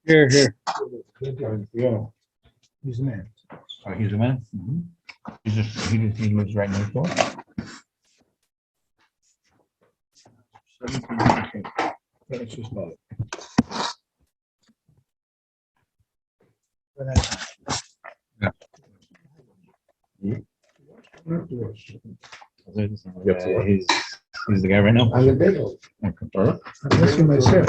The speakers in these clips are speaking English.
Here. Yeah. He's a man. Oh, he's a man? He lives right next door? 17. That's just about it. Yeah. He's the guy right now? I'm asking myself.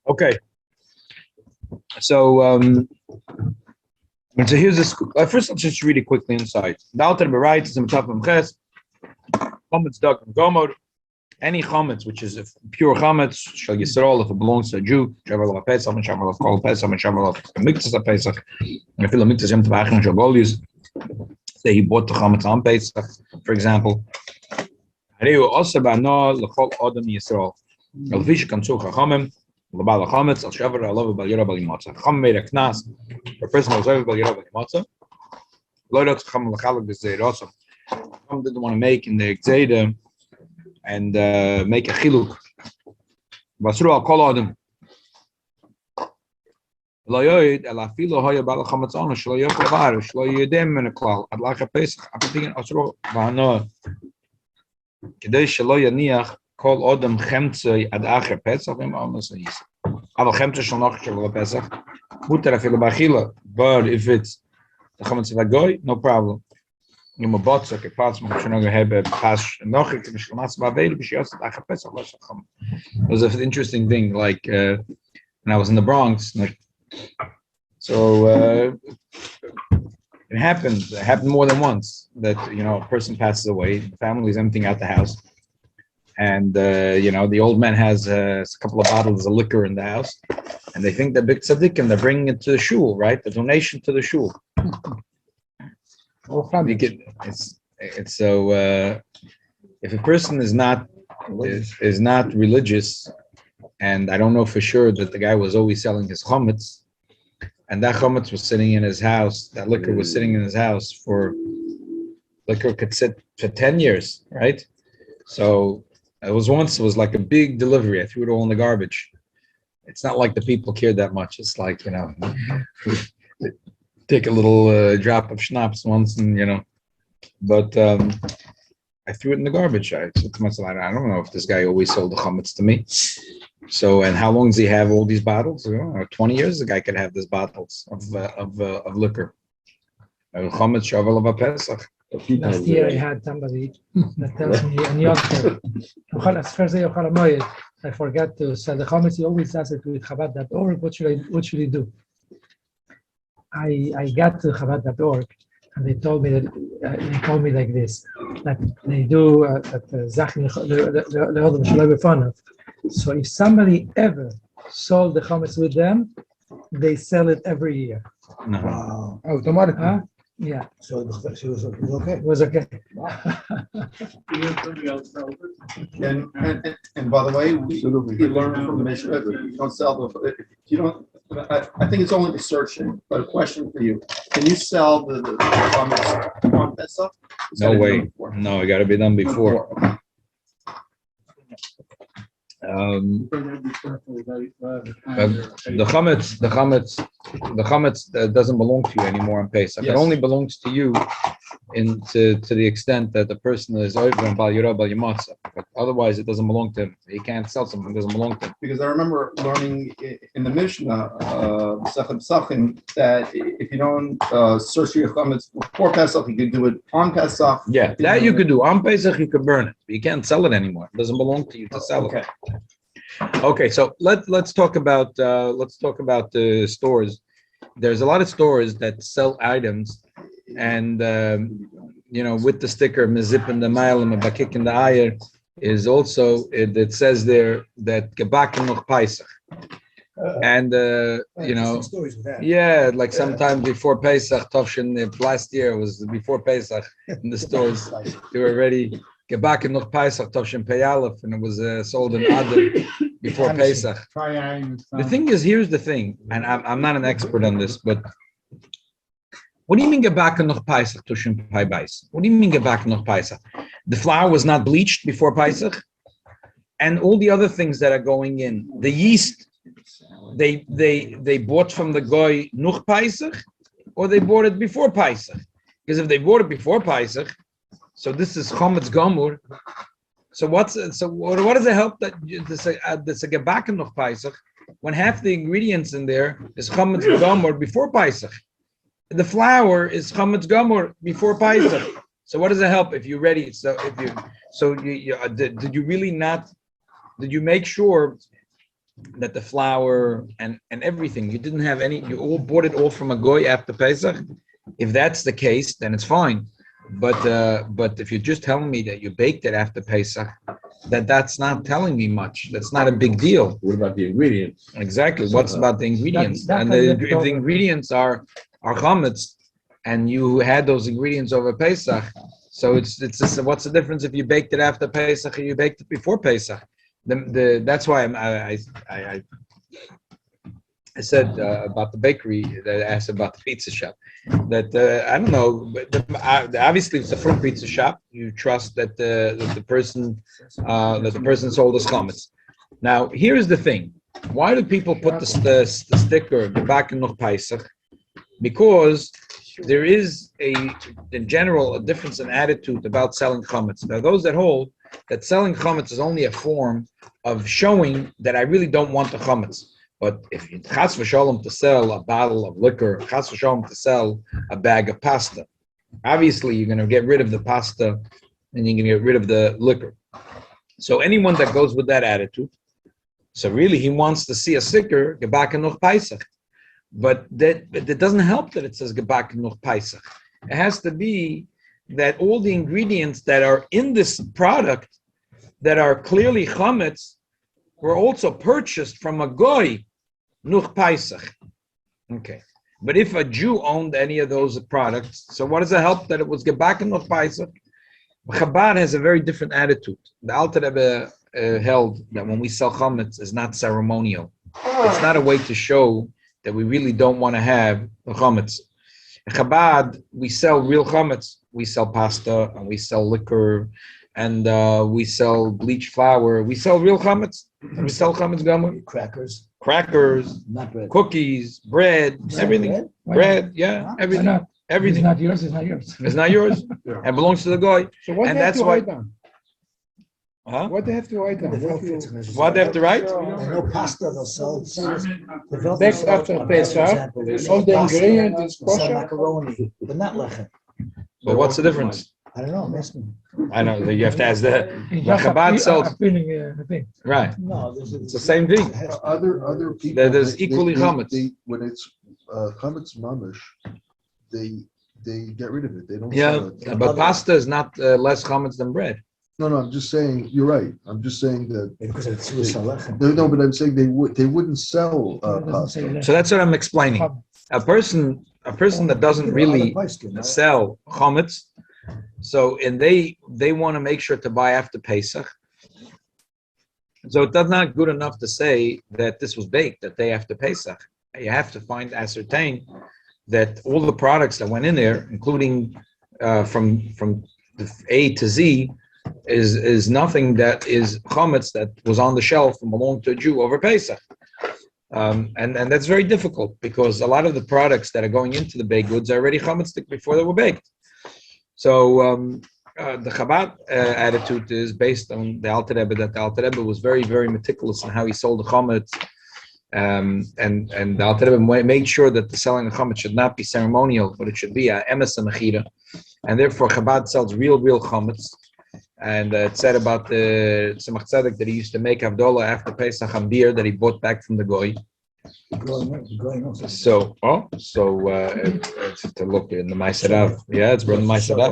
Okay. So here's this. First, let's just read it quickly inside. The Alter Berait is in the top of Ches. Chametz Dag and Gomor. Any chametz, which is a pure chametz, shall Yisrael, if it belongs to a Jew, shavar of Pesach, and shavar of Kol Pesach, and shavar of Miktas of Pesach, and if Miktas Yom Tavach and Shabolius, say he bought the chametz on Pesach, for example. Hareu also ba'no l'chol adam Yisrael. Elfish kansu chachamim, l'bal chametz al shavar alav bal yira bal yimatza. Chacham made a knas for a person who was over bal yira bal yimatza. Lo yot chacham l'chalak b'zeirosam. Chacham didn't want to make in the Gzeida and make a chiluk. Basru al kol adam. Lo yoid el afilo hoya bal chametz anu shlo yochel var shlo yedem min klal ad lach Pesach. I'm thinking asru ba'no kedei shlo yaniach kol adam chemtzei ad acher Pesach im almas is. Aber chemtzei shlo noch shlo Pesach. Mutter afilo ba'chila, but if it's the chametz vagoy, no problem. In my bots, okay, parts of my have pass noch ik mishlomas bavel b'shiyos acher Pesach lo shacham. It was an interesting thing, like when I was in the Bronx. So it happened more than once that a person passes away, the family is emptying out the house, and the old man has a couple of bottles of liquor in the house, and they think they're big tzaddik and they're bringing it to the shul, right? The donation to the shul. It's so if a person is not religious, and I don't know for sure that the guy was always selling his chametz, and that chametz was sitting in his house. That liquor was sitting in his house for liquor could sit for 10 years, right? So it was like a big delivery. I threw it all in the garbage. It's not like the people cared that much. It's like, take a little drop of schnapps once, and but I threw it in the garbage. I said to myself, I don't know if this guy always sold the chametz to me. So, and how long does he have all these bottles? 20 years, the guy could have these bottles of liquor. Chametz shavel of a Pesach. Last year I had somebody that tells me, and I forgot to sell the chametz. He always does it with Chabad.org. What should he do? I got to Chabad.org, and they told me like this, that they do that. So if somebody ever sold the chametz with them, they sell it every year. No. Wow. Automatically. Huh? Yeah. So she was okay. It was okay. And by the way, we learned from the Mishnah, if you don't sell if you don't, I think it's only the searching, but a question for you. Can you sell the chametz on Pesach? No way. No, it got to be done before. The chametz doesn't belong to you anymore on Pesach. Yes. It only belongs to you to the extent that the person is over and bal yirah bal yamatzah. But otherwise, it doesn't belong to him. He can't sell something that doesn't belong to him. Because I remember learning in the Mishnah, Pesachim Pesachim, that if you don't search your chametz before Pesach, you can do it on Pesach. Yeah, that you could do on Pesach. You could burn it, but you can't sell it anymore. It doesn't belong to you to sell it. Okay, so let's talk about the stores. There's a lot of stores that sell items, and with the sticker "Mezip in the mile and Mebakik in the ayer" is also it says there that Gebak noch Pesach, and Stories with that. yeah, like sometimes before Pesach, Tovshin last year was before Pesach in the stores. They were already Gebak noch Pesach Tovshin Peyalef, and it was sold in Adar before Pesach. The thing is, here's the thing, and I'm not an expert on this, but what do you mean Gebak noch Pesach Tovshin Peybais? What do you mean Gebak noch Pesach? The flour was not bleached before Pesach, and all the other things that are going in, the yeast. They bought from the goy noch Pesach, or they bought it before Pesach. Because if they bought it before Pesach, so this is chametz gomur. So what does it help that this a gebacken noch Pesach when half the ingredients in there is chametz gomur before Pesach? The flour is chametz gomur before Pesach. So what does it help if you're ready? So did you really not? Did you make sure that the flour and everything, you didn't have any, you all bought it all from a goy after Pesach? If that's the case, then it's fine. But if you're just telling me that you baked it after Pesach, that's not telling me much. That's not a big deal. What about the ingredients? Exactly. What's about the ingredients? That And if the ingredients are chametz, and you had those ingredients over Pesach, so it's just, what's the difference if you baked it after Pesach or you baked it before Pesach? That's why I said about the bakery that I asked about the pizza shop that I don't know, but obviously it's a fruit pizza shop. You trust that the person sold us chametz. Now here's the thing: why do people put the sticker Gebak noch Pesach? Because there is in general a difference in attitude about selling chametz. There are those that hold that selling chametz is only a form of showing that I really don't want the chametz. But if you chas v'shalom to sell a bottle of liquor, chas v'shalom to sell a bag of pasta, obviously you're going to get rid of the pasta and you're going to get rid of the liquor. So anyone that goes with that attitude, so really he wants to see a sticker Gebak noch Pesach, but that doesn't help that it says Gebak noch Pesach. It has to be that all the ingredients that are in this product that are clearly chametz were also purchased from a goy noch Pesach. Okay, but if a Jew owned any of those products, so what does it help that it was Gebak noch Pesach? Chabad has a very different attitude. The Alter Rebbe held that when we sell chametz, is not ceremonial. It's not a way to show that we really don't want to have the chametz. In Chabad, we sell real chametz. We sell pasta and we sell liquor and we sell bleached flour. We sell real chametz. And we sell chametz gamur, crackers, Not bread. cookies, bread, everything. Bread, yeah, Why everything. not? It's Everything. not yours, it's not yours. It's not yours. Yeah. It belongs to the guy. So what And they have that's to why- write down? Huh? What they have to write down? What they have to write? They know pasta, they'll sell. Next after Pesach, all the ingredients is They'll sell kosher. macaroni, but not lechem. But what's the difference? I don't know, I'm asking. I know that you have to ask the It's the just a Chabad fe- sells a feeling, I think. right. No, It's the same thing. Other people. There's they- equally they- chametz. When it's chametz mamish, they get rid of it. They don't Yeah, sell it. but pasta is not less chametz than bread. No, I'm just saying, you're right. I'm just saying that, Because it's suicide lechem. no, but I'm saying they wouldn't sell It doesn't say pasta. less. So that's what I'm explaining. A person that doesn't really sell chametz, and they want to make sure to buy after Pesach. So it's not good enough to say that this was baked the day after Pesach. You have to ascertain that all the products that went in there, including from the A to Z, is nothing that is chametz that was on the shelf and belonged to a Jew over Pesach. And that's very difficult because a lot of the products that are going into the baked goods are already chametz before they were baked. So the Chabad attitude is based on the Alter Rebbe, that the Alter Rebbe was very, very meticulous in how he sold the chametz. And the Alter Rebbe made sure that the selling of chametz should not be ceremonial, but it should be a emes mechira. And therefore Chabad sells real chametz. And it said about the Tzemach Tzedek that he used to make Havdalah after Pesach on beer that he bought back from the goy. So to look in the Maaseh, yeah, it's brought in the Maaseh.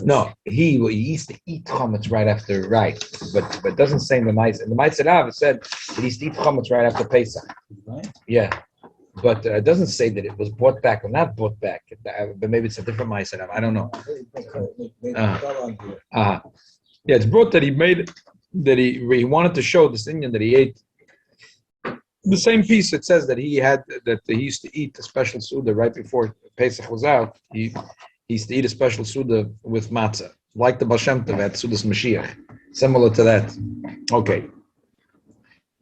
No, he used to eat chametz right, but it doesn't say in the Maaseh. In the Maaseh it said that he used to eat chametz right after Pesach. Yeah, but it doesn't say that it was bought back or not bought back. But maybe it's a different Maaseh. I don't know. Yeah, it's brought that he made that he wanted to show this Indian that he ate the same piece. It says that he used to eat a special suda right before Pesach was out. He used to eat a special suda with matzah, like the Baal Shem Tov had Sudas Mashiach, similar to that. Okay.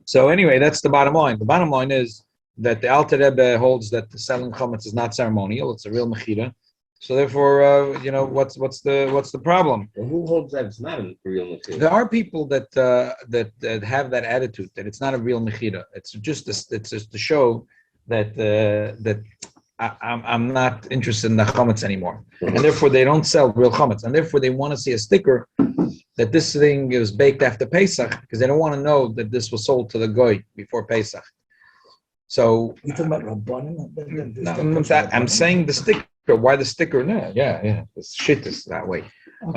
So anyway, that's the bottom line. The bottom line is that the Alter Rebbe holds that the selling chametz is not ceremonial; it's a real mechira. So therefore, what's the problem? Well, who holds that it's not a real mechira? There are people that have that attitude that it's not a real mechira. It's just to show that I'm not interested in the chametz anymore, and therefore they don't sell real chametz, and therefore they want to see a sticker that this thing is baked after Pesach because they don't want to know that this was sold to the goy before Pesach. So You talking about Rabbanim? no, I'm saying the sticker. Why the sticker? No, yeah, the shit is that way. And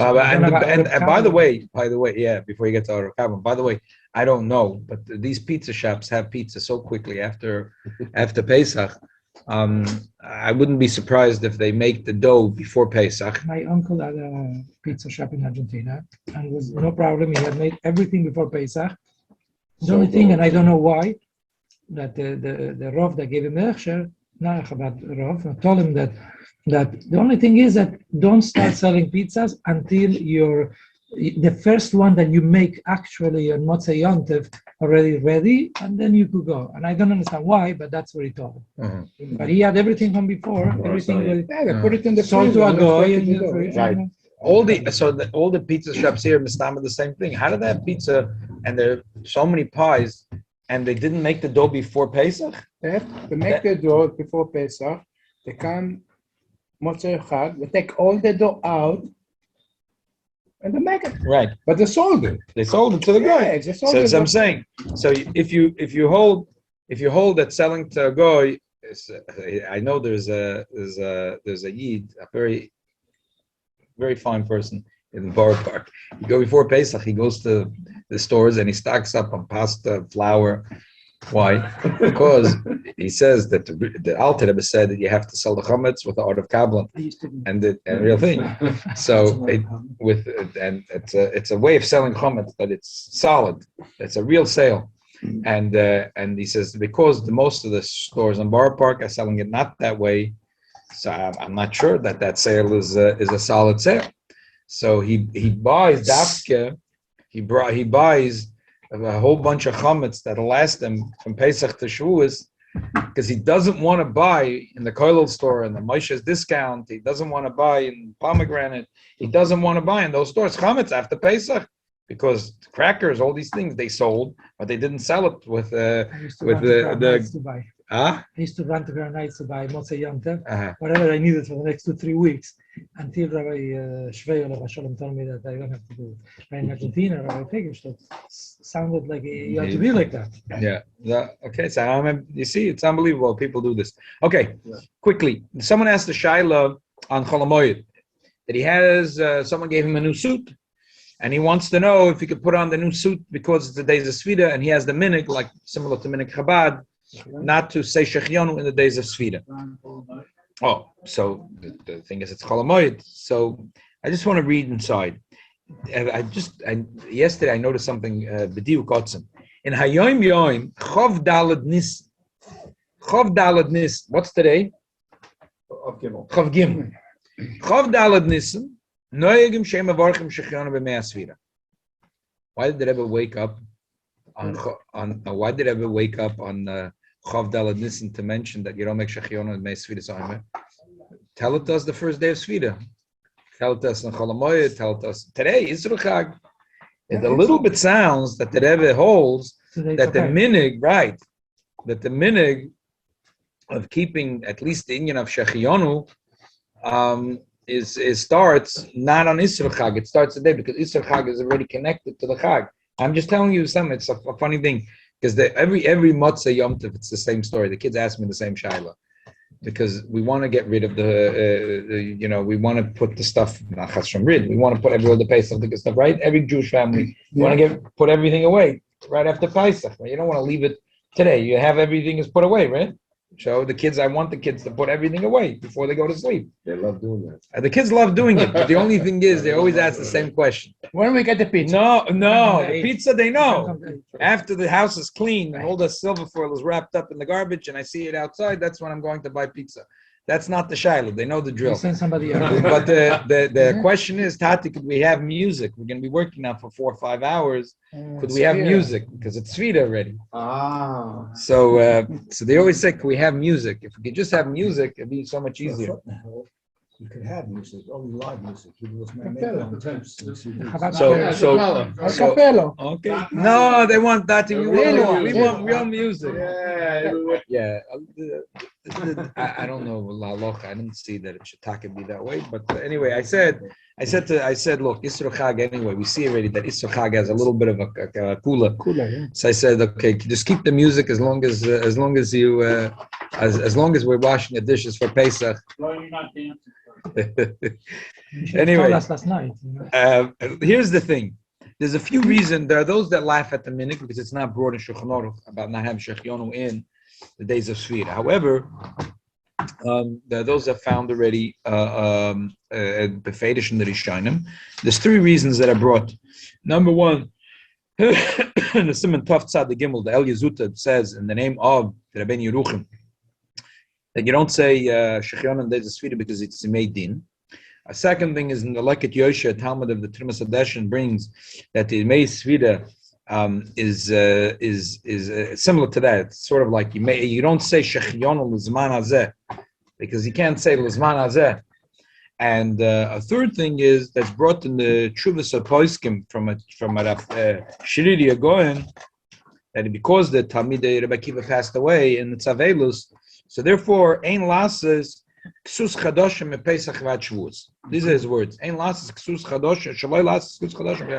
by the way, yeah. Before you get to our carbon, by the way, I don't know, but these pizza shops have pizza so quickly after Pesach. I wouldn't be surprised if they make the dough before Pesach. My uncle had a pizza shop in Argentina, and it was no problem. He had made everything before Pesach. The only thing, and I don't know why, that the Rav that gave him the Echsher, not Chabad Rav, told him that the only thing is that don't start selling pizzas until the first one that you make actually on Motzei Yom Tov already ready, and then you could go. And I don't understand why, but that's what he told him. But he had everything from before, everything was Yeah, they put it in the sold freezer. to a guy. and in the it's fridge, Right. and- All the pizza shops here in Mistam are the same thing. How did they have pizza and there are so many pies and they didn't make the dough before Pesach? They have to make the dough before Pesach. They come Motzei Chag. They take all the dough out and they make it. Right. But they sold it. They sold it to the guy. Yeah, they sold So it. as I'm saying, so if you hold that selling to a goy, I know there's a yid, a very very fine person in the Borough Park. You go before Pesach, he goes to the stores and he stocks up on pasta, flour. Why? Because he says that the Alter Rebbe said that you have to sell the chametz with the art of Kabbalah and the real thing. So it's a way of selling chametz, but it's solid. It's a real sale. And he says because most of the stores in Borough Park are selling it not that way, so I'm not sure that sale is a solid sale. So he buys dafke, he buys a whole bunch of chametz that'll last him from Pesach to Shavuos, because he doesn't want to buy in the Kollel store and the Moshe's discount. He doesn't want to buy in Pomegranate. He doesn't want to buy in those stores chametz after Pesach, because crackers, all these things they sold, but they didn't sell it with I used to run to Crown Heights to buy. ah. I used to run to Crown Heights to buy Motzei Yom Tov, Uh-huh. whatever I needed for the next 2-3 weeks, until Rabbi Shvei Olav Shalom told me that I don't have to do it. But in Argentina, Rabbi Tegelstadt sounded like you have to be like that. Yeah. Okay. So you see, it's unbelievable. People do this. Okay. Quickly, someone asked the Shaila on Chol Hamoed that he has. Someone gave him a new suit, and he wants to know if he could put on the new suit because it's the days of Svida, and he has the minig, like similar to minig Chabad, not to say Shechionu in the days of Svida. Oh, so the thing is, it's Chol Hamoed. So I just want to read inside. Yesterday I noticed something. B'diuk Otzim in Hayom Yom Chov Dalad Nis. Chov Dalad Nis. What's today? Chov Gimel. Chov Dalad Nisim. Noyegim Shem Avarchim Shechionu b'Mei Asvira. Why did the Rebbe wake up on? Why did the Rebbe wake up on Chov Dalad Nisim to mention that you don't make Shechionu b'Mei Asvira Zomer? Tell it to us the first day of Svira. Tell it to us in Chol Hamoed. Tell it to us today. Isru Chag. It a little bit sounds that the Rebbe holds that the minig, right? That the minig of keeping at least the Inyan of Shechionu is starts not on Isru Chag. It starts today because Isru Chag is already connected to the Chag. I'm just telling you something. It's a funny thing because every Motzei Yom Tov it's the same story. The kids ask me the same shaila. Because we want to get rid of we want to put the stuff, not from rid, we want to put every other Pesach, the good stuff, right? Every Jewish family, you want to put everything away right after Pesach. Right? You don't want to leave it today. You have everything is put away, right? So I want the kids to put everything away before they go to sleep. They love doing that. The kids love doing it, but the only thing is they always ask the same question. When we get the pizza? No, the pizza they know. After the house is clean and all the silver foil is wrapped up in the garbage and I see it outside, that's when I'm going to buy pizza. That's not the shiloh. They know the drill. Send somebody else. But the question is, Tati, could we have music? We're going to be working now for 4 or 5 hours. Could we have music? Because it's Svida already. Ah. So they always say, could we have music? If we could just have music, it'd be so much easier. You could have music, only live music. You was Capello. Okay. No, they want that. We want real music. Yeah. I don't know, Laloch. I didn't see that it should be that way. But anyway, I said, look, Isru Chag. Anyway, we see already that Isru Chag has a little bit of a kula. Yeah. So I said, okay, just keep the music as long as you as long as we're washing the dishes for Pesach. Anyway, last night. here's the thing. There's a few reasons. There are those that laugh at the minhag because it's not brought in Shulchan Aruch about not having Shechionu in the days of Svira. However, there are those that found already befedish in the Rishonim. There's 3 reasons that are brought. Number 1, the Simon Tov Tzad the Gimel, the El Yezuta says in the name of the Rabbein Yeruchim that you don't say Shechionu in the days of Svira because it's made din. A second thing is in the Leket Yosha, Talmud of the Trimas Hadeshin brings that the Mei Svida is similar to that. It's sort of like you don't say Shechionu L'Zman Hazeh because you can't say L'Zman Hazeh. And a third thing is that's brought in the Chuvas of Poiskim from a Shiriri Agoyen that because the Talmidei Rebbe Akiva passed away in the Tzavelus, so therefore Ein Lasses Ksus Chadoshim Pesach Vat Shavuos. These are his words. Ein Lasses Ksus Chadoshim Shaloi Lasses Ksus Chadoshim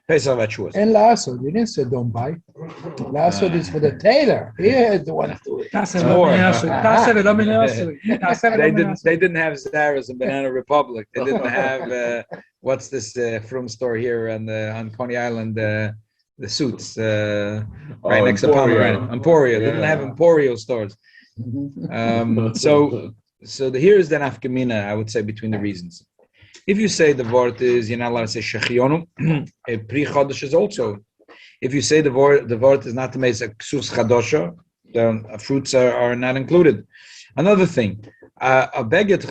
Pesach Vat Shavuos. And Lasso, you didn't say don't buy. Lasso is for the tailor. He is the one to do it. They didn't have Zara's in Banana Republic. They didn't have what's this from store here on Coney Island, the suits right next to Pomegranate. Emporio. They didn't have Emporio stores. So here's the nafkamina, I would say, between the reasons. If you say the word is, you're not allowed to say Shechionu, Pri Chodesh is also. If you say the word is not to make a ksus chadosha, then fruits are not included. Another thing, a beget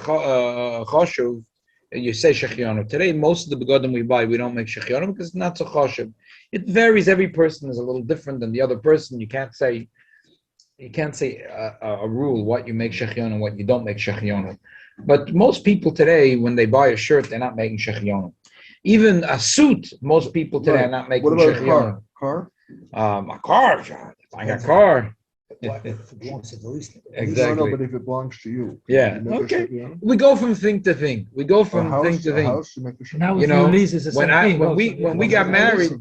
choshuv, you say shechionu. Today, most of the begodim we buy, we don't make shechionu because it's not so choshuv. It varies. Every person is a little different than the other person. You can't say a rule what you make shechionu and what you don't make shechionu. But most people today, when they buy a shirt, they're not making shechionu. Even a suit, most people today are not making What about a shechionu. car? A car, I got a car. If it belongs to the least. Exactly. No, but if it belongs to you. Yeah, you make a okay. shechianu? We go from thing to thing. We go A from house, thing to a thing. house, you make a shechianu. Now You if know, you lease, it's the same thing. when we got married,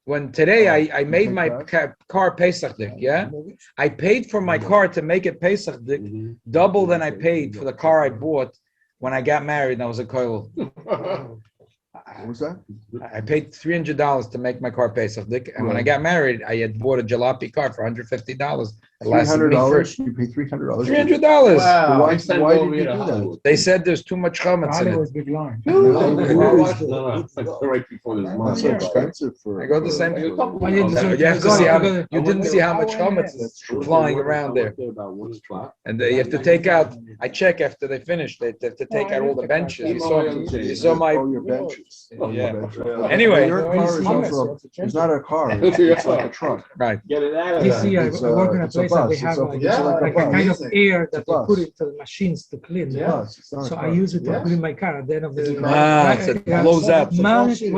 when today I made my car Pesach dik, yeah, I paid for my car to make it Pesach dik, double than I paid for the car I bought when I got married and I was a Kollel. What was that? I paid $300 to make my car Pesach dik, and when I got married, I had bought a jalopy car for $150. It lasted me for $300? You pay $300? $300. Wow. Why did you do that? They said there's too much chametz in Ali it. was big line. No, it's like right before this That's month. so expensive for. I go the same. Well, you You have to see how you didn't see how much chametz is That's true. flying around there. About 1 o'clock. And you have to take out. I check after they finish. They have to take out all the benches. You saw my. Oh, your benches. Oh, your Yeah. benches. Anyway. Your car is also, it's not a car, it's like a truck. Right. Get it out of You there. see, I It's, work in a it's a place that they bus. have It's like a kind of air that they bus. put into the machines to clean. It's a Yeah. bus, it's not a So I car. use it to Yeah. clean my car at the end of the day. It blows out.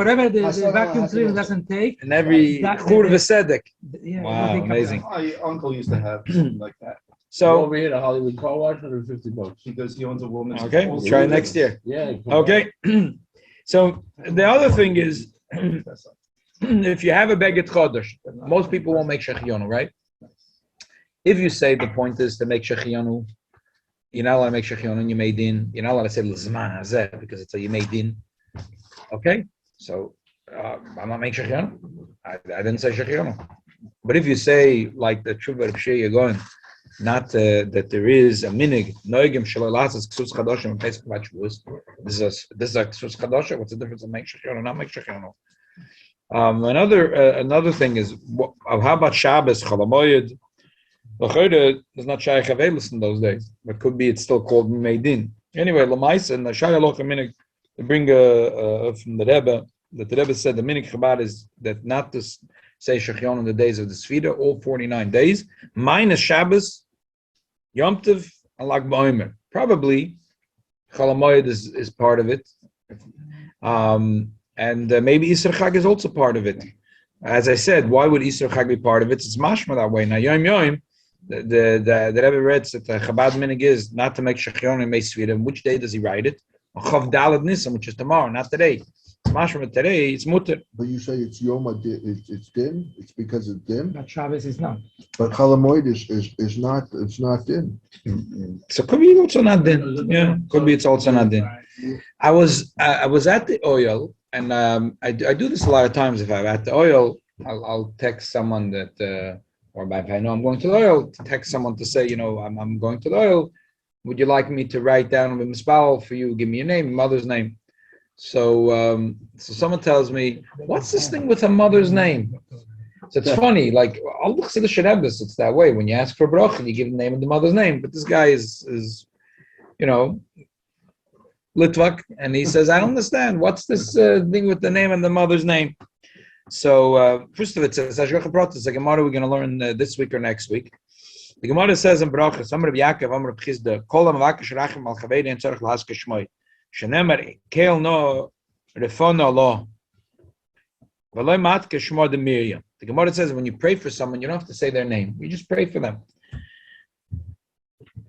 Whatever the vacuum cleaner doesn't take. And every That- chur v'sedek. Yeah, Wow, everything comes amazing. out. My uncle used to have something like that So Over here, the Hollywood car wash, $150. because he owns a woman's. okay, we'll try next year. Yeah. Okay. So the other thing is, if you have a beget chodesh, most people won't make shechionu, right? If you say the point is to make shechionu, you're not allowed to make shechionu and you made in. You're not allowed to say l'zman hazeh because it's a you made in. Okay, so I'm not making shechionu. I didn't say shechionu. But if you say like the tshuva of Shia, you're going not that there is a minig noigim shalalas ksus chadoshim and pesach v'achvus. This is a ksus chadosha. What's the difference in make shechionu, not make shechionu? Another thing is how about Shabbos Cholamoyed? There's not Shaykh Avelis in those days, but could be it's still called Meidin. Anyway, Lamais and the Shayaloch Minik they bring from the Rebbe that the Rebbe said the Minik Chabad is that not to say Shechion on the days of the Sfida, all 49 days, minus Shabbos, Yom Tov, and Lag BaOmer. Probably Cholamoyed is part of it. And maybe Isru Chag is also part of it. As I said, why would Isru Chag be part of it? It's mashma that way. Now, Yom Yom, the Rebbe reads that the Chabad minig is not to make Shechion and Meis Sfira. Which day does he write it? On Chav Daled Nisan, which is tomorrow, not today. It's mashma today, it's mutter. But you say it's Yom it's din, it's because it's din, But Shabbos is not. but Chalamoid is not, it's not din. So could be also not din. Yeah, could be it's also not din. I was at the oil, and I do this a lot of times. If I'm at the oil, I'll text someone that, or if I know I'm going to the oil, to text someone to say, I'm going to the oil. Would you like me to write down a mispal for you? Give me your name, your mother's name. So someone tells me, what's this thing with a mother's name? So it's funny, like all the Chassidish it's that way. When you ask for bracha, you give the name of the mother's name. But this guy is Litvak, and he says, I don't understand. What's this thing with the name and the mother's name? So first of it says, it's a Gemara we're going to learn this week or next week. The Gemara says in Bracha, Amar Yaakov, Amar Chizda, Kol HaMavakesh Rachem Al Chavei Ein Tzarich L'Haskeh Shmoi. Shenemar Keil No Refono Lo. V'loi Matke Shmo de Miriam. The Gemara says when you pray for someone, you don't have to say their name. You just pray for them.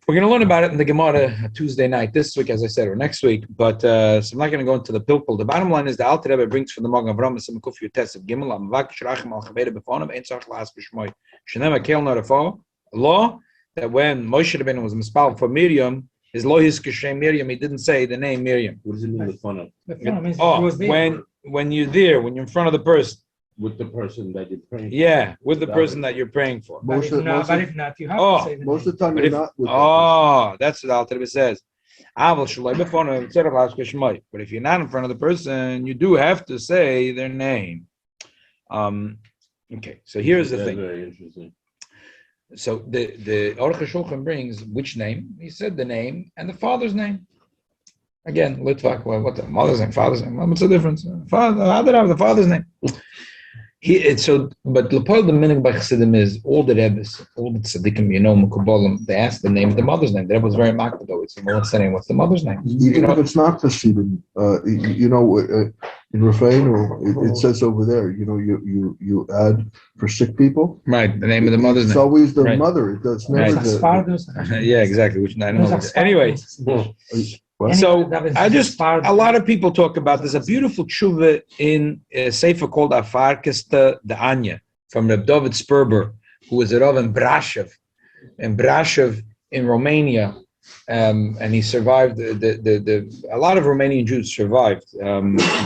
We're going to learn about it in the Gemara Tuesday night, this week, as I said, or next week. But so I'm not going to go into the pilpul. The bottom line is the Alter Rebbe brings from the Magen Avraham Sim Kuf Yutes of Gimel HaMavakesh Rachem Al Chavei Befonim Ein Tzarich L'Haskeh Shmoi. Shenemar Keil No Refono Law that when Moshe Rabbeinu was mispal for Miriam, his law is Kishem Miriam, he didn't say the name Miriam. What does it mean with fun of? The phone means it was there. When you're there, when you're in front of the person, With the person that you're praying. yeah, with the person that you're praying for. But if not, you have Oh, to say the Most name. of the time But you're if, not with that's what the Alter Rebbe says. But if you're not in front of the person, you do have to say their name. Okay, so here's the That's thing. very interesting. So the Aruch HaShulchan brings which name? He said the name and the father's name. Again, Litvak, well, what the mother's name, father's name? What's the difference? Father, how did I have the father's name? But Lepoil the meaning by Chassidim is all the Rebbes, all the Tzaddikim, Mekubalim, they asked the name of the mother's name. The Rebbe was very makbid though. It's what's the name? What's the mother's name? Even if it's not Chassidim, in Refrain, or it says over there, you add for sick people. Right, the name of the mother's It's name. always the Right. mother. It's never Those the. are Sfardos. Yeah, exactly. Which I don't know. Anyway, What? so I just a lot of people talk about there's a beautiful tshuva in a sefer called Afarkista the Anya from Reb David Sperber, who was a Rav in Brasov in Romania, and he survived. A lot of Romanian Jews survived.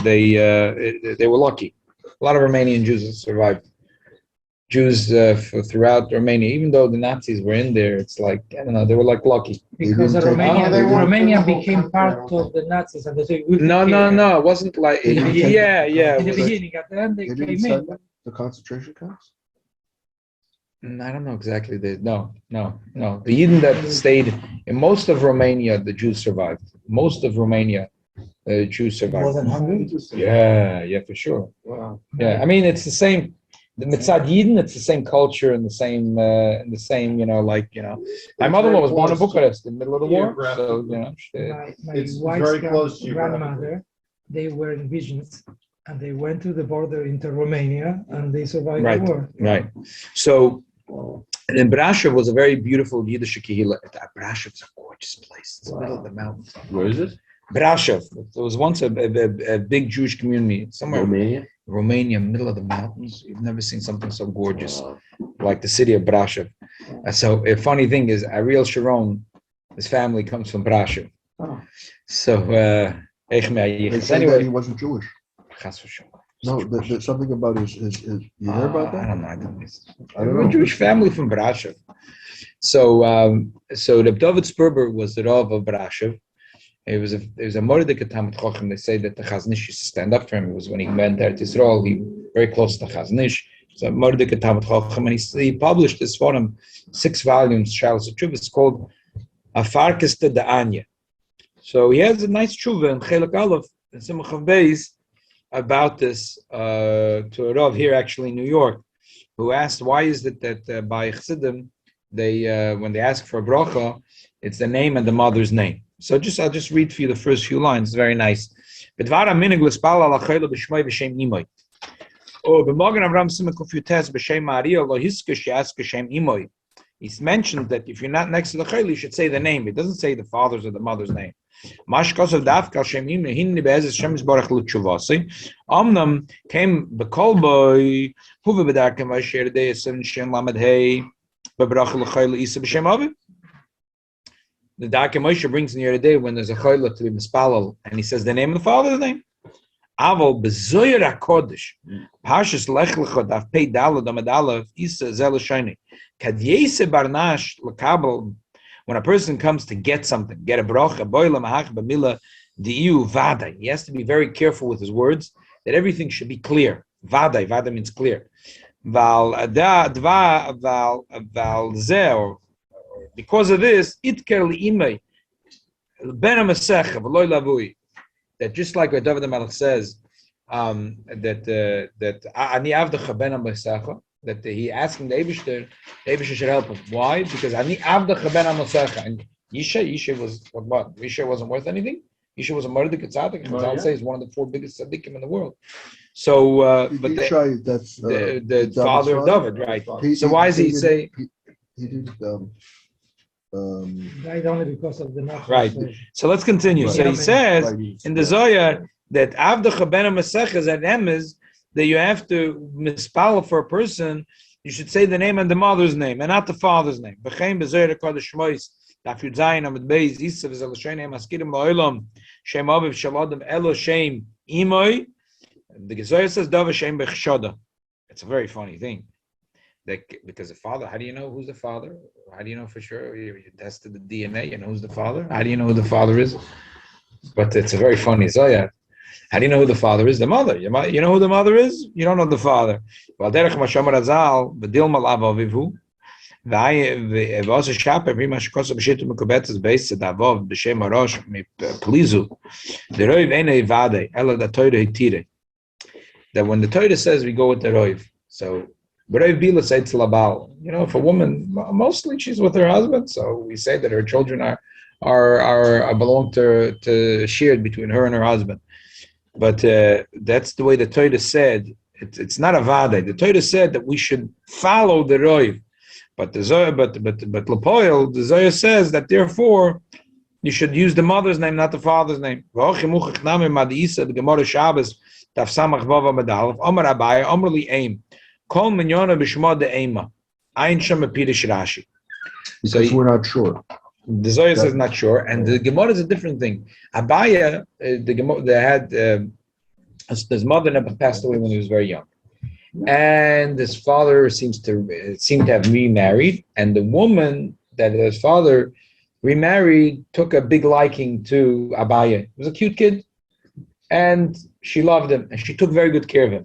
They were lucky. A lot of Romanian Jews survived. Jews throughout Romania, even though the Nazis were in there, it's like I don't know, they were like lucky. Because didn't take- Romania became part of the Nazis, and they said, No, it wasn't like In the beginning. yeah. In the It was, beginning, at the end, they They came didn't send in. them to concentration camps? I don't know exactly. No. The Yidden that stayed in most of Romania, the Jews survived. Most of Romania, the Jews survived. More than 100? Yeah, for sure. Wow. Yeah, I mean it's the same. The Mitzad Yidden, it's the same culture and the same, My mother-in-law was born in Bucharest in the middle of the war, so My It's wife's very close to you, grandmother, they were in visions, and they went to the border into Romania, and they survived Right. the war. right. So, and Brasov was a very beautiful Yiddish kehillah. Brasov is a gorgeous place. It's in the middle of the mountains. Where is it? Brasov. There was once a big Jewish community somewhere. Romania. Middle of the mountains. You've never seen something so gorgeous, Wow. like the city of Brasov. So a funny thing is, Ariel Sharon, his family comes from Brasov. Oh. So, They say that anyway, he wasn't Jewish. Chas v'shalom. No, there's something about his you heard about I that? don't know. I don't know. I don't We're a know. Jewish family from Brasov. So the David Sperber was the Rav of Brasov. It was a Mordecai Talmid Chacham. They say that the Chaznish used to stand up for him. It was when he went there to Israel. He very close to Chaznish. So Mordecai Talmid Chacham, and he published this for him, 6 volumes. Charles Tshuva. It's called Afarkista de Anya. So he has a nice tshuva in Chelak Aleph in Simcha Beis about this to a Rav here actually in New York, who asked why is it that by Chassidim they when they ask for a bracha, it's the name and the mother's name. So I'll just read for you the first few lines. It's very nice. B'dvar haminig l'spal al ha'chayla b'shmoi v'shem imoi. Oh, b'mogen Avram Simon Kufyutes b'shem Maria lo hiskish yas b'shem imoi. He's mentioned that if you're not next to the chayla, you should say the name. It doesn't say the father's or the mother's name. Mashkos of dafka shem imoi hinni be'ezes shem izbarach l'tshuvasi. Omnam came b'kol boy huve b'darkem v'asher dei seven shem lamed hey b'bracha l'chayla isa b'shem avi. The Darkei Moshe brings in here today when there's a chayla to be mispalal, and he says the name of the father's name. Aval bezoyer hakodesh, Parshas Lech Lecha daf pei dalad amad aleph isa zel shayni. Kad yese barnash lekabel. When a person comes to get something, get a bracha, boila mahach b'mila diu vaday. He has to be very careful with his words that everything should be clear. Vaday means clear. Val da dva val zeh. Because of this, itker li'imei ben ha'masech v'loy lavui. That just like what David HaMelech says, that ani avdecha ben ha'masech, that he asking the Eibishter should help him. Why? Because ani avdecha ben ha'masech. And Yisha was what? Yisha wasn't worth anything. Yisha was a Mordecai tzaddik. Chazal says he's one of the 4 biggest tzaddikim in the world. So, but Yishai, that's the father of David, right? So why does he say? He didn't. Died only because of the Nazis. Right. So let's continue. So he says in the Zohar that Avdecha ben HaMasech is at Emes, that you have to mispal for a person, you should say the name and the mother's name, and not the father's name. B'chein b'Zohar HaKadosh Shmois, Daf Yud Zayin Amud Beis, Isav Zel Shonei Maskirim La'olam, Shem Aviv Shalodem Elo Shem Imoi. The Zohar says Dava Shem B'chshoda. It's a very funny thing. Because the father, how do you know who's the father? How do you know for sure? You tested the DNA, you know who's the father? How do you know who the father is? But it's a very funny Zohar. How do you know who the father is? The mother. You know who the mother is? You don't know the father. Well, derech mashamar azal, v'dilma lava vivu. ועושה שפה, מה שכוסו בשיטו מקובצת בייסד אבוב בשם הראש מפליזו, דרויב אין היבדה, אלא דתוירה היתירה. That when the Torah says we go with the Roiv, so Roiv Bila said to Labal, if a woman, mostly she's with her husband, so we say that her children are belong to shared between her and her husband. But that's the way the Torah said. It's not a vada. The Torah said that we should follow the Roiv. But the Zohar, but Lepoil, the Zohar says that therefore you should use the mother's name, not the father's name. The Gemara Shabbos Taf Samach Vav Medalef Omer Abaye Omer Li Aim Kol Minyona B'Shma De Eima Ein Shem Pirish Rashi. Because we're not sure. The Zohar says not sure, and the Gemara is a different thing. Abaye, the Gemara, they had his mother never passed away when he was very young. And his father seemed to have remarried, and the woman that his father remarried took a big liking to Abaye. He was a cute kid, and she loved him, and she took very good care of him.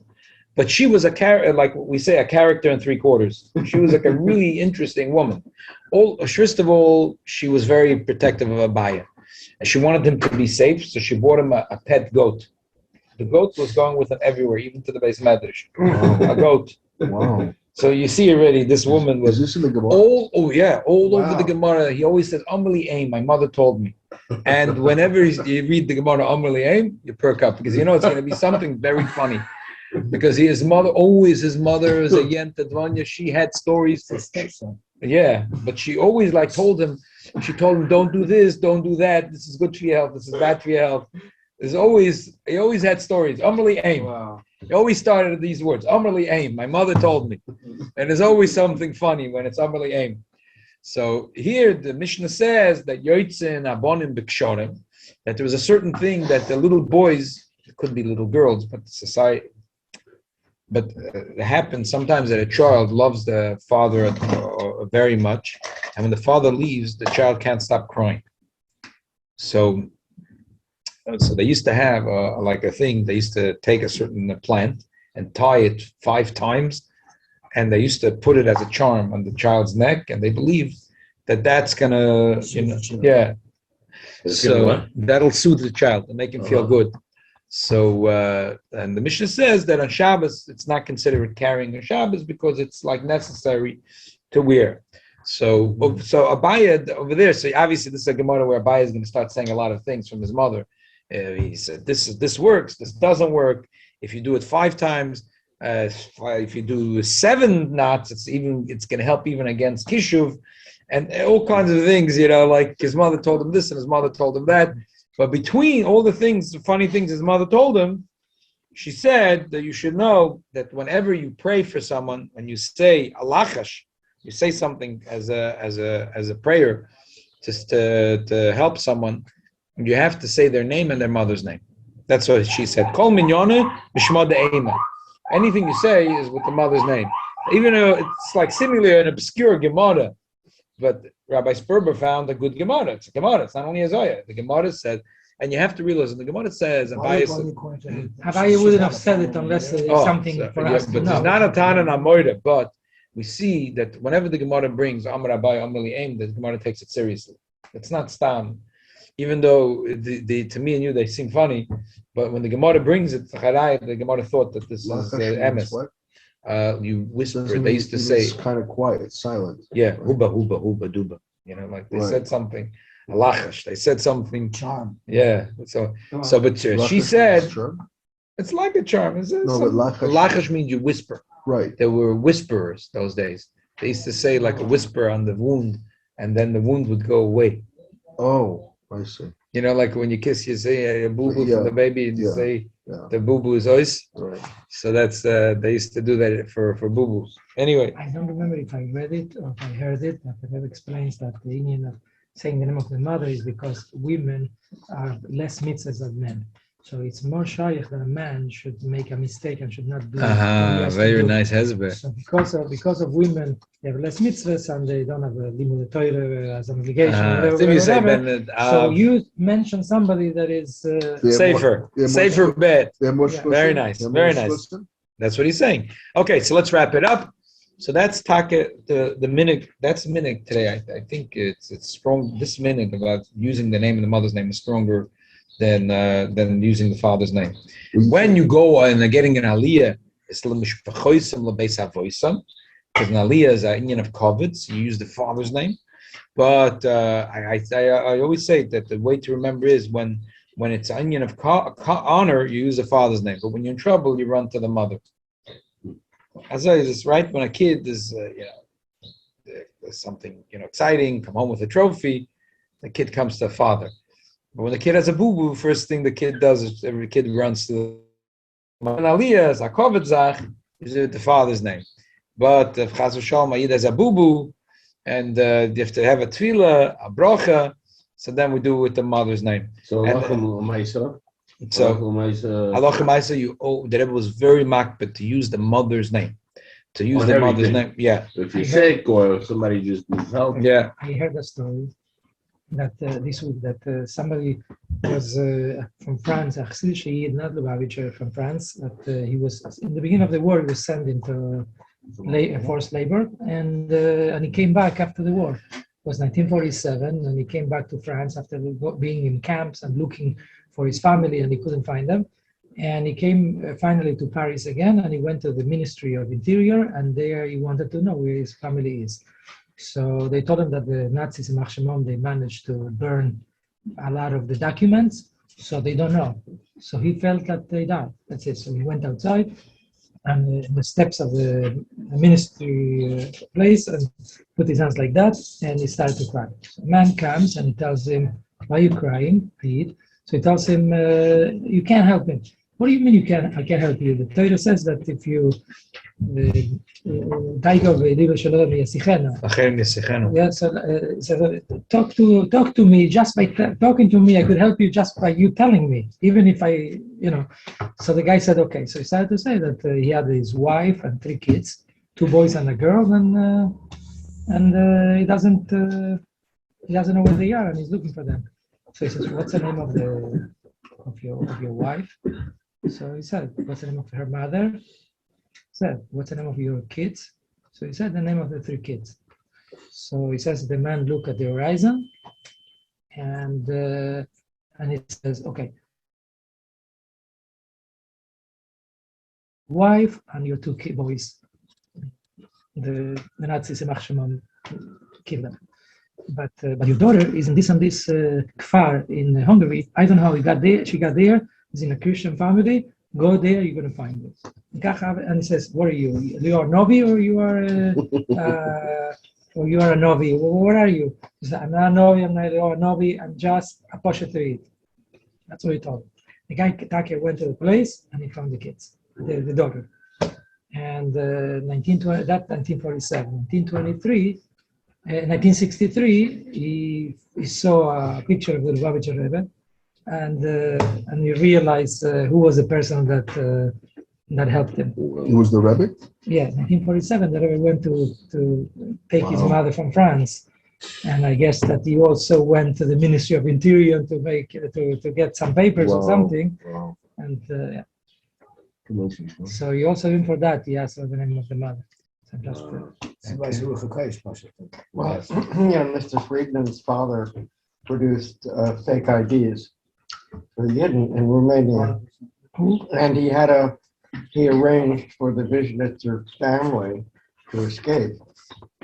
But she was like we say, a character in 3/4. She was like a really interesting woman. First of all, she was very protective of Abaye, and she wanted him to be safe, so she bought him a pet goat. The goat was going with him everywhere, even to the base medrash. A goat. Wow. So you see already, this woman was Is this in the Gemara? all over Wow. the Gemara. He always says, Amrli Aim, my mother told me. And whenever you read the Gemara, Amrli Aim, you perk up, because it's going to be something very funny. Because his mother is a Yenta Dvanya. She had stories. Yeah, but she always told him, don't do this, don't do that. This is good for your health. This is bad for your health. He always had stories. Amrli Aim. Wow. He always started with these words. Amrli Aim. My mother told me. And there's always something funny when it's Amrli Aim. So here the Mishnah says that Yoitzin Abonim Bikshorim, that there was a certain thing that the little boys, it could be little girls, but society, but it happens sometimes that a child loves the father very much, and when the father leaves, the child can't stop crying. So they used to have a thing. They used to take a certain plant and tie it 5 times, and they used to put it as a charm on the child's neck, and they believed that that's gonna, so that'll soothe the child and make him feel good. So, and the Mishnah says that on Shabbos it's not considered carrying on Shabbos because it's necessary to wear. So Abaye over there. So obviously this is a Gemara where Abaye is going to start saying a lot of things from his mother. He said, this works, this doesn't work. If you do it 5 times, if you do 7 knots, it's going to help even against Kishuv, and all kinds of things, like his mother told him this and his mother told him that. But between all the things, the funny things his mother told him, she said that you should know that whenever you pray for someone, when you say alachash, you say something as a prayer, just to help someone, you have to say their name and their mother's name. That's what she said. Kol minyone b'shma de'ema. Anything you say is with the mother's name. Even though it's similar an obscure Gemara, but Rabbi Sperber found a good Gemara. It's a Gemara. It's not only a Zoya. The Gemara said, and you have to realize, and the Gemara says, Abaye wouldn't have said it unless it's something for us to but know. there's not a Tana Namoida, but we see that whenever the Gemara brings Amar Abaye, Amar Li'aim, the Gemara takes it seriously. It's not Stam. Even though to me and you, they seem funny, but when the Gemara brings it, the Gemara thought that this is emes. You whisper. They used to say it's kind of quiet, silent. Yeah, huba duba. They said something. Alachash. They said something. Charm. Yeah. But she said it's like a charm. But lachash means you whisper. Right. There were whisperers those days. They used to say a whisper on the wound, and then the wound would go away. Oh, I see. Like when you kiss, you say a boo-boo for the baby, and you say the boo-boo is ois. Right. So that's they used to do that for boo-boos. Anyway. I don't remember if I read it or if I heard it, but it explains that the Indian of saying the name of the mother is because women are less mitzvahs than men. So it's more shaykh that a man should make a mistake and should not do what he has to Very do. nice husband. So because of women, they have less mitzvahs and they don't have a limud Torah as an obligation, whatever, You say whatever. So you mention somebody that is safer bet. They're more Yeah. Very shlushim? nice, They're very more nice. shlushim? That's what he's saying. Okay, so let's wrap it up. So that's taka the minute. That's minute today. I think it's strong. This minute about using the name of the mother's name is stronger than using the father's name. When you go and getting an aliyah, it's l'mishpachoisam l'beis avoisam, because an aliyah is an Indian of covet. So you use the father's name. But I always say that the way to remember is when it's an Indian of honor, you use the father's name. But when you're in trouble, you run to the mother. As I is right when a kid is there's something exciting, come home with a trophy, the kid comes to the father. But when the kid has a boo-boo, first thing the kid does is every kid runs to the aliyah, zakovet zach, is the father's name. But if Chas v'Shalom Ayid has a boo-boo and you have to have a tefillah, a bracha, so then we do it with the mother's name. So And- Lachem U'Maisa. So U'Maisa. Halacha Maisa, the Rebbe was very makbid to use the mother's name. To use On the mother's everything. name, yeah, If you're sick or if somebody just needs help. yeah. I heard a story that this week that somebody was from France, a Chassid Shehid, not Lubavitcher, from France, that he was in the beginning of the war, he was sent into forced labor, and he came back after the war. It was 1947, and he came back to France after being in camps and looking for his family, and he couldn't find them. And he came finally to Paris again, and he went to the Ministry of Interior, and there he wanted to know where his family is. So they told him that the Nazis in Shimon, they managed to burn a lot of the documents, so they don't know. So he felt that they died. That's it. So he went outside and the steps of the ministry place and put his hands like that, and he started to cry. So a man comes and he tells him, "Why are you crying, Pete?" So he tells him, "You can't help him." What do you mean I can't help you? The Torah says that if you so talk to me just by talking to me. I could help you just by you telling me, even if So the guy said, okay. So he started to say that he had his wife and 3 kids, 2 boys and a girl, and he doesn't know where they are, and he's looking for them. So he says, "What's the name of your wife?" So he said, "What's the name of her mother?" He said, "What's the name of your kids?" So he said the name of the 3 kids. So he says the man look at the horizon, and he says, "Okay, wife and your 2 boys." The Nazis in Shimon killed them. But your daughter is in this and this kfar in Hungary. I don't know how he got there. She got there. He's in a Christian family. Go there, you're going to find it. And he says, "What are you? You are a Novi or you are a Novi? What are you?" He said, "I'm not a Novi. I'm not a Novi. I'm just a Pasha to eat." That's what he told him. The guy Taki went to the place and he found the kids, the daughter. And 1947, 1963, he saw a picture of the Lubavitcher Rebbe, and he realized who was the person that helped him. It was the Rebbe? Yeah, 1947, the Rebbe went to take his mother from France, and I guess that he also went to the Ministry of Interior to get some papers or something, Wow. and Congratulations, man. so he also went for that. He asked for the name of the mother. So just, Somebody's a little case, possibly. Well, Mr. Friedman's father produced fake IDs for the Yidden in Romania. And he arranged for the Vizhnitzer family to escape.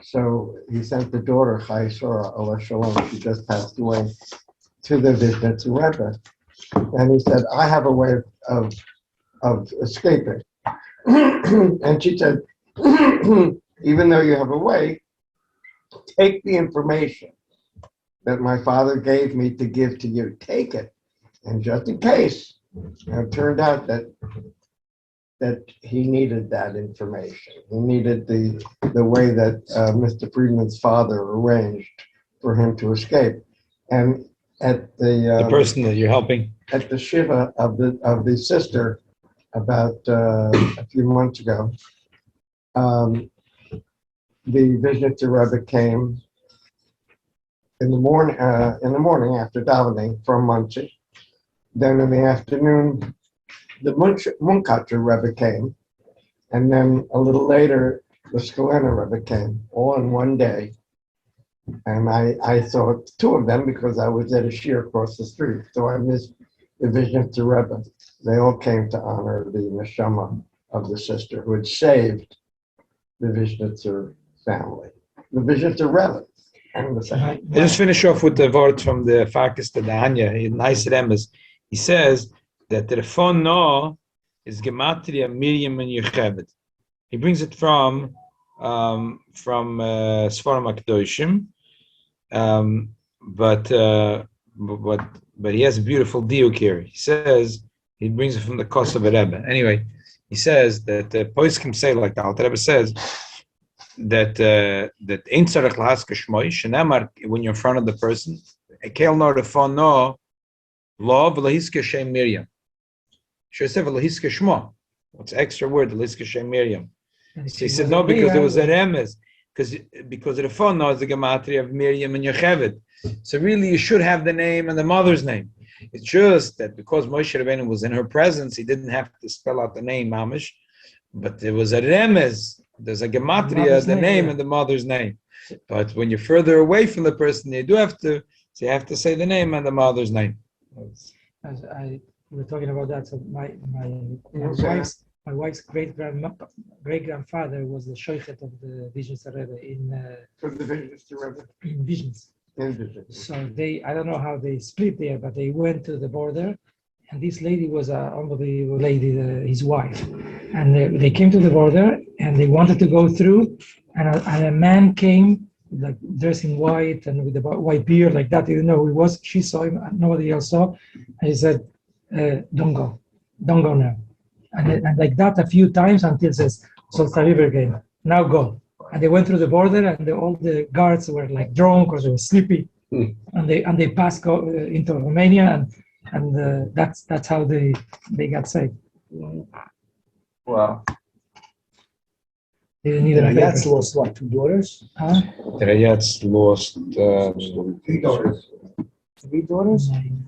So he sent the daughter, Chaisora Ola Shalom, she just passed away, to the Vizhnitzer Rebbe. And he said, "I have a way of escaping." And she said, "Even though you have a way, take the information that my father gave me to give to you. Take it, and just in case." And it turned out that he needed that information. He needed the way that Mr. Friedman's father arranged for him to escape. And at The the person that you're helping. at the shiva of the sister about a few months ago. The Vizhnitzer Rebbe came in the morning after davening from Muncie. Then in the afternoon, the Munkacher Rebbe came, and then a little later, the Skalena Rebbe came, all in one day. And I saw two of them because I was at a shiur across the street, so I missed the Vizhnitzer Rebbe. They all came to honor the neshama of the sister who had saved the Vizhnitzer family, the Vizhnitzer Rebbe, and the family. I just finish off with the word from the Fakis to the Anya. Nice remes. He says that the phone no is gematria Miriam and Yocheved. He brings it from Sfarim HaKadoshim, but he has a beautiful diuk here. He says he brings it from the Kosovo Rebbe. Anyway, he says that Poiskim say like the Alter Rebbe says that Ein Tzarech Lahaska Shmoi Shenemar when you're in front of the person Kel no Refon no Lo V'Lahiska Shem Miriam. Should say V'Lahiska Shmo. What's the extra word? V'Lahiska Shem Miriam. So he said no because there was a remes because the Refon no is the gematria of Miriam and Yocheved. So really you should have the name and the mother's name. It's just that because Moshe Rabbeinu was in her presence, he didn't have to spell out the name Mamish, but there was a remez. There's a gematria, the name and the mother's name. But when you're further away from the person, you do have to. So you have to say the name and the mother's name. As we were talking about that. So my wife's great grandfather was the shoichet of the Vizhnitzer Rebbe For the Vizhnitzer Rebbe. in Visions. In Vizhnitzer. So I don't know how they split there, but they went to the border, and this lady was an unbelievable lady, his wife. And they came to the border, and they wanted to go through, and a man came, like dressed in white and with a white beard, like that. You know who he was. She saw him, and nobody else saw. And he said, "Don't go now." And like that a few times until says, "Solta River came. Now go." And they went through the border, and all the guards were like drunk or they were sleepy, and they passed into Romania, and that's how they got saved. Wow. They didn't need a That's paper. lost what, 2 daughters? Huh? Rayat's lost. Three daughters. 3 daughters? Nine.